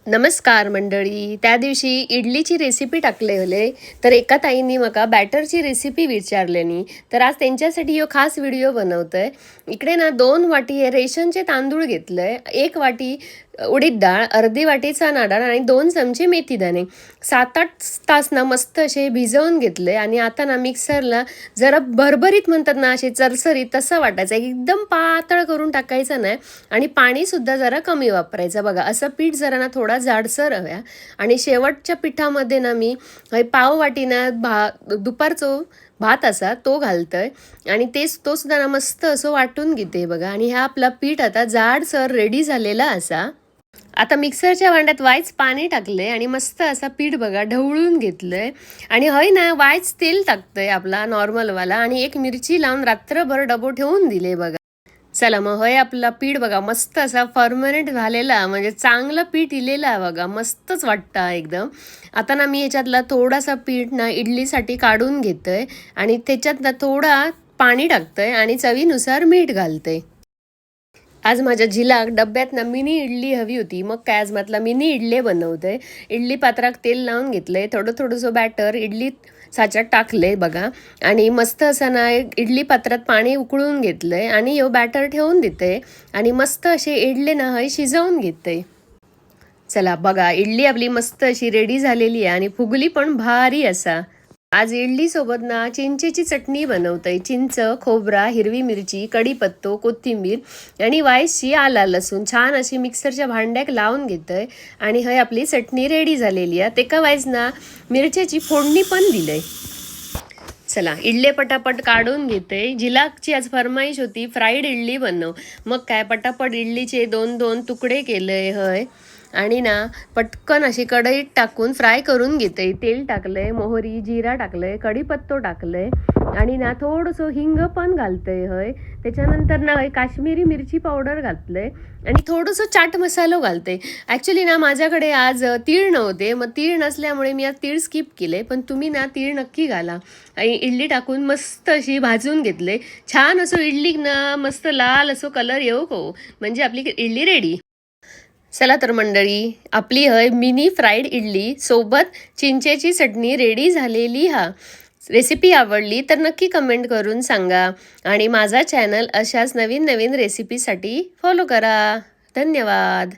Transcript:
नमस्कार मंडळी. त्या दिवशी इडलीची रेसिपी टाकले होले तर एका ताईंनी मका बॅटरची रेसिपी विचारलेनी, तर आज त्यांच्यासाठी यो खास व्हिडिओ बनवतोय. इकडे ना 2 वाटी रेशनचे तांदूळ घेतलंय, 1 वाटी उडीद डाळ, अर्धी वाटी चणा डाळ आणि 2 चमचे मेथी दाणे 7-8 तास ना मस्त असे भिजवून घेतले. आणि आता ना मिक्सरला जरा भरभरीत म्हणतात ना, असे चरचरीत तसं वाटायचं, एकदम पातळ करून टाकायचं नाही आणि पाणीसुद्धा जरा कमी वापरायचं. बघा असं पीठ जरा ना थोडा जाडसर हव्या. आणि शेवटच्या पिठामध्ये ना मी पाव वाटीना दुपारचं भात असा तो घालतोय आणि तो सुद्धा ना मस्त असं वाटून घेते बघा. आणि हा आपला पीठ आता जाडसर रेडी झालेला असा. आता मिक्सरच्या भांड्यात वायच पाणी टाकले आणि मस्त असा पीठ बघा ढवळून घेतलंय. आणि हय ना वायच तेल टाकतंय आपला नॉर्मलवाला आणि 1 मिरची लावून रात्रभर डबो ठेवून दिले बघा. चला मग होय आपला पीठ बघा मस्त असा फर्मनेंट झालेला, म्हणजे चांगलं पीठ इलेला बघा, मस्तच वाटतं एकदम. आता ना मी ह्याच्यातला थोडासा पीठ ना इडलीसाठी काढून घेतोय आणि त्याच्यात ना थोडा पाणी टाकतोय आणि चवीनुसार मीठ घालते. आज माझ्या झिलाक डब्यात ना मिनी इडली हवी होती, मग काय आज म्हटलं मिनी इडली बनवते. इडली पात्रात तेल लावून घेतलंय, थोडंसं बॅटर इडली साच्यात टाकले बघा. आणि मस्त असं ना इडली पात्रात पाणी उकळून घेतलंय आणि यो बॅटर ठेवून देते आणि मस्त असे इडली ना हय शिजवून घेते. चला बघा इडली आपली मस्त अशी रेडी झालेली आहे आणि फुगली पण भारी असा. आज इडली सोबत ना चिंचेची चटणी बनवतोय. चिंच, खोबरा, हिरवी मिरची, कढीपत्तो, कोथिंबीर आणि वायशी आला लसूण छान अशी मिक्सरच्या भांड्याक लावून घेतोय आणि हय आपली चटणी रेडी झालेली आहे. तेका वायच ना मिरच्याची फोडणी पण दिलंय. चला इडली पटापट काढून घेते. जिलाकची आज फरमाईश होती फ्राईड इडली बनव, मग काय पटापट इडलीचे 2-2 तुकडे केले हय. आणि ना पटकन अशी कढईत टाकून फ्राय करून घेते. तेल टाकलंय, मोहरी जिरा टाकलंय, कढीपत्तो टाकलंय आणि ना थोडंसं हिंग पण घालतंय हय. त्याच्यानंतर ना काश्मीरी मिरची पावडर घातलंय आणि थोडंसं चाट मसालो घालते. ॲक्च्युली ना माझ्याकडे आज तीळ नव्हते, मग तीळ नसल्यामुळे मी आज तीळ स्किप केले, पण तुम्ही ना तीळ नक्की घाला. आणि इडली टाकून मस्त अशी भाजून घेतले. छान असं इडली ना मस्त लाल असं कलर येऊ हो, म्हणजे आपली इडली रेडी. चला तर मंडळी आपली हय मिनी फ्राईड इडली सोबत चिंचेची चटणी रेडी झालेली हा. रेसिपी आवडली तर नक्की कमेंट करून सांगा आणि माझा चॅनल अशाच नवीन नवीन रेसिपीसाठी फॉलो करा. धन्यवाद.